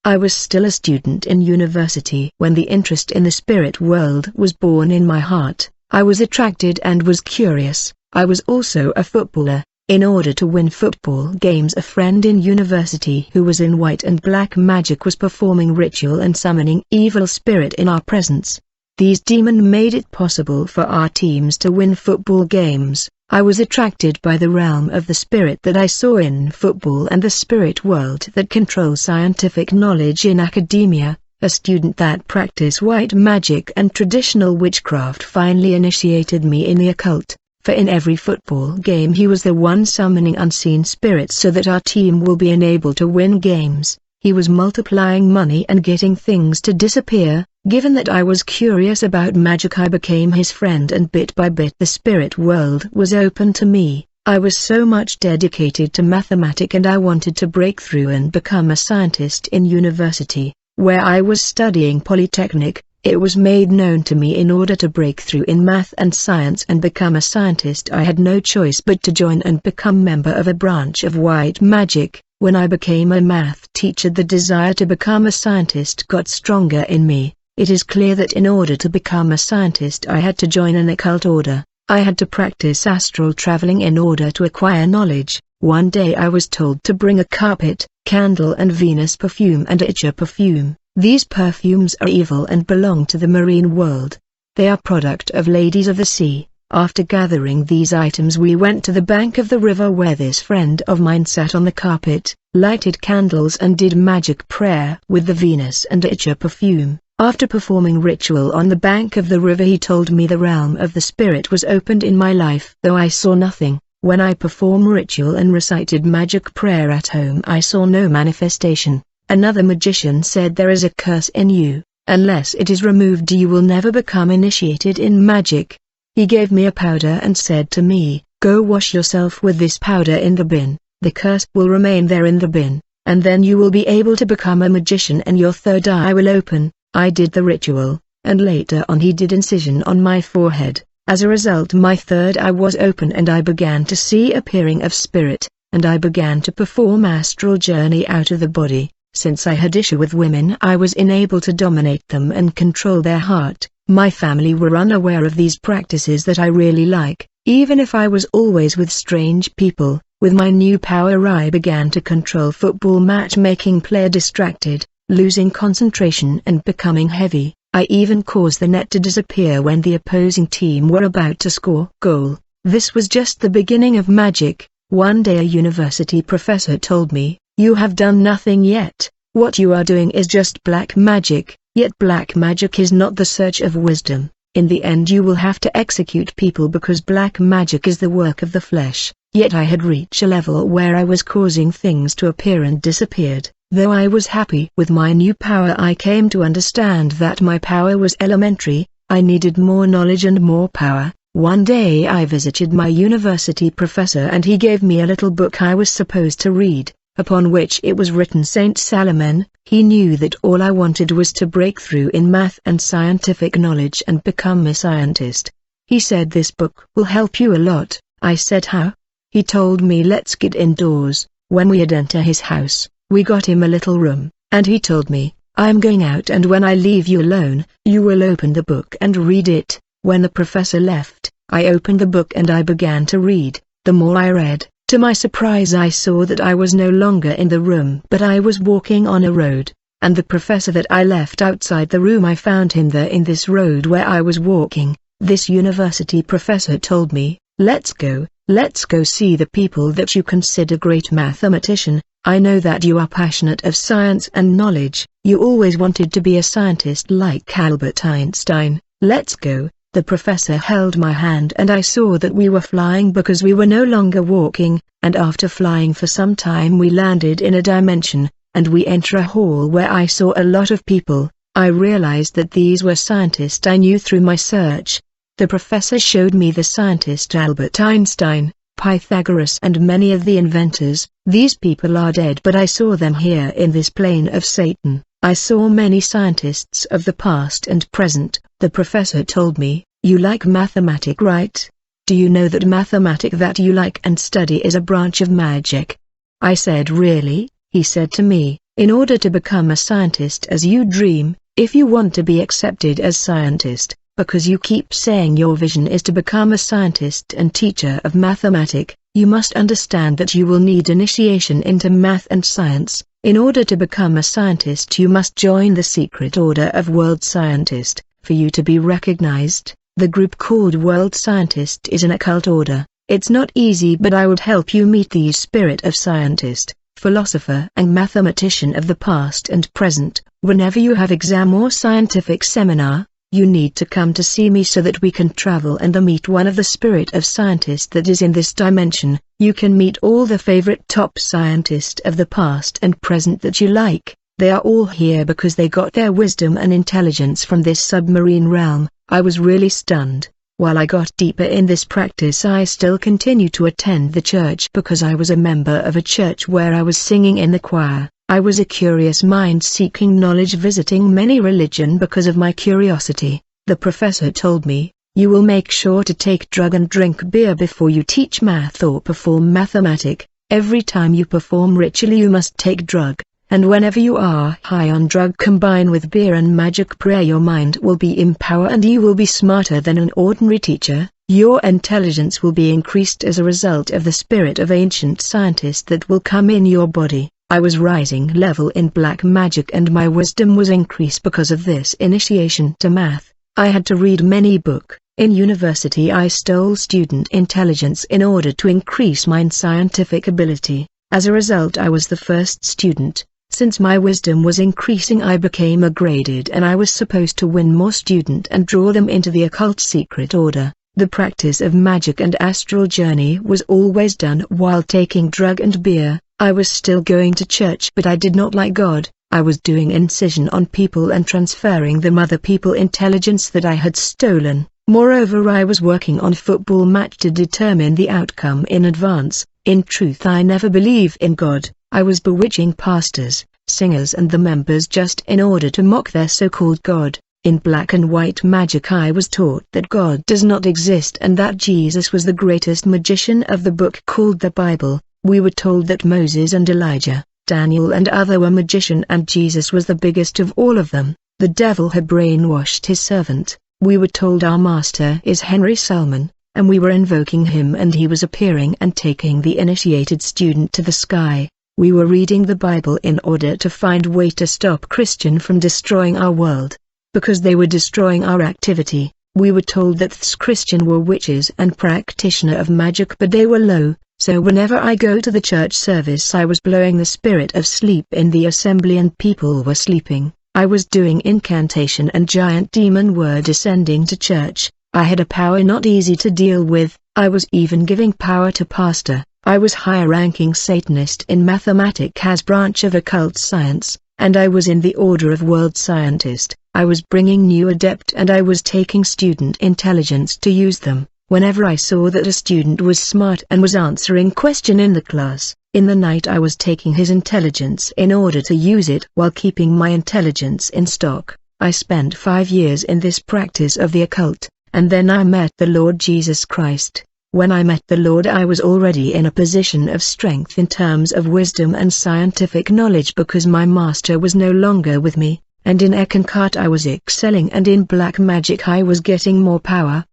I was still a student in university when the interest in the spirit world was born in my heart. I was attracted and was curious. I was also a footballer. In order to win football games, a friend in university who was in white and black magic was performing ritual and summoning evil spirit in our presence. These demons made it possible for our teams to win football games. I was attracted by the realm of the spirit that I saw in football and the spirit world that controls scientific knowledge in academia. A student that practiced white magic and traditional witchcraft finally initiated me in the occult, for in every football game he was the one summoning unseen spirits so that our team will be enabled to win games. He was multiplying money and getting things to disappear. Given that I was curious about magic, I became his friend, and bit by bit the spirit world was open to me. I was so much dedicated to mathematics and I wanted to break through and become a scientist. In university, where I was studying Polytechnic, it was made known to me in order to break through in math and science and become a scientist, I had no choice but to join and become member of a branch of white magic. When I became a math teacher, the desire to become a scientist got stronger in me. It is clear that in order to become a scientist I had to join an occult order. I had to practice astral traveling in order to acquire knowledge. One day I was told to bring a carpet, candle and Venus perfume and Itcher perfume. These perfumes are evil and belong to the marine world. They are product of ladies of the sea. After gathering these items, we went to the bank of the river where this friend of mine sat on the carpet, lighted candles and did magic prayer with the Venus and Itcher perfume. After performing ritual on the bank of the river, he told me the realm of the spirit was opened in my life. Though I saw nothing, when I performed ritual and recited magic prayer at home, I saw no manifestation. Another magician said, there is a curse in you. Unless it is removed, you will never become initiated in magic. He gave me a powder and said to me, go wash yourself with this powder in the bin. The curse will remain there in the bin, and then you will be able to become a magician and your third eye will open. I did the ritual, and later on he did incision on my forehead. As a result, my third eye was open and I began to see appearing of spirit, and I began to perform astral journey out of the body. Since I had issue with women, I was unable to dominate them and control their heart. My family were unaware of these practices that I really like. Even if I was always with strange people, with my new power I began to control football matchmaking player distracted, losing concentration and becoming heavy. I even caused the net to disappear when the opposing team were about to score goal. This was just the beginning of magic. One day a university professor told me, you have done nothing yet. What you are doing is just black magic. Yet black magic is not the search of wisdom. In the end you will have to execute people because black magic is the work of the flesh. Yet I had reached a level where I was causing things to appear and disappeared. Though I was happy with my new power, I came to understand that my power was elementary. I needed more knowledge and more power. One day I visited my university professor and he gave me a little book I was supposed to read, upon which it was written Saint Salomon. He knew that all I wanted was to break through in math and scientific knowledge and become a scientist. He said, this book will help you a lot. I said, how? He told me, let's get indoors. When we had entered his house, we got him a little room, and he told me, I'm going out and when I leave you alone, you will open the book and read it. When the professor left, I opened the book and I began to read. The more I read, to my surprise I saw that I was no longer in the room but I was walking on a road, and the professor that I left outside the room, I found him there in this road where I was walking. This university professor told me, let's go see the people that you consider great mathematician. I know that you are passionate of science and knowledge. You always wanted to be a scientist like Albert Einstein. Let's go. The professor held my hand and I saw that we were flying because we were no longer walking, and after flying for some time we landed in a dimension, and we enter a hall where I saw a lot of people. I realized that these were scientists I knew through my search. The professor showed me the scientist Albert Einstein, Pythagoras and many of the inventors. These people are dead but I saw them here in this plane of Satan. I saw many scientists of the past and present. The professor told me, you like mathematics, right? Do you know that mathematics that you like and study is a branch of magic? I said, really? He said to me, in order to become a scientist as you dream, if you want to be accepted as scientist, because you keep saying your vision is to become a scientist and teacher of mathematics, you must understand that you will need initiation into math and science. In order to become a scientist you must join the secret order of world scientist. For you to be recognized, the group called world scientist is an occult order. It's not easy, but I would help you meet the spirit of scientist, philosopher and mathematician of the past and present. Whenever you have exam or scientific seminar, you need to come to see me so that we can travel and meet one of the spirit of scientist that is in this dimension. You can meet all the favorite top scientists of the past and present that you like. They are all here because they got their wisdom and intelligence from this submarine realm. I was really stunned. While I got deeper in this practice, I still continue to attend the church because I was a member of a church where I was singing in the choir. I was a curious mind seeking knowledge, visiting many religions because of my curiosity. The professor told me, "You will make sure to take drug and drink beer before you teach math or perform mathematics. Every time you perform ritually you must take drug, and whenever you are high on drug combine with beer and magic prayer, your mind will be in power and you will be smarter than an ordinary teacher. Your intelligence will be increased as a result of the spirit of ancient scientist that will come in your body." I was rising level in black magic and my wisdom was increased because of this initiation to math. I had to read many books. In university I stole student intelligence in order to increase my scientific ability. As a result I was the first student. Since my wisdom was increasing I became a graded and I was supposed to win more student and draw them into the occult secret order. The practice of magic and astral journey was always done while taking drug and beer. I was still going to church but I did not like God. I was doing incision on people and transferring them other people intelligence that I had stolen. Moreover I was working on football match to determine the outcome in advance. In truth I never believe in God. I was bewitching pastors, singers and the members just in order to mock their so-called God. In black and white magic I was taught that God does not exist and that Jesus was the greatest magician of the book called the Bible. We were told that Moses and Elijah, Daniel and other were magician and Jesus was the biggest of all of them. The devil had brainwashed his servant. We were told our master is Henry Salmon, and we were invoking him and he was appearing and taking the initiated student to the sky. We were reading the Bible in order to find way to stop Christian from destroying our world. Because they were destroying our activity, we were told that these Christian were witches and practitioner of magic but they were low. So whenever I go to the church service I was blowing the spirit of sleep in the assembly and people were sleeping. I was doing incantation and giant demon were descending to church. I had a power not easy to deal with. I was even giving power to pastor. I was high-ranking Satanist in mathematics as branch of occult science, and I was in the order of world scientist. I was bringing new adept and I was taking student intelligence to use them. Whenever I saw that a student was smart and was answering question in the class, in the night I was taking his intelligence in order to use it while keeping my intelligence in stock. I spent 5 years in this practice of the occult, and then I met the Lord Jesus Christ. When I met the Lord I was already in a position of strength in terms of wisdom and scientific knowledge because my master was no longer with me, and in Ekankart I was excelling and in black magic I was getting more power.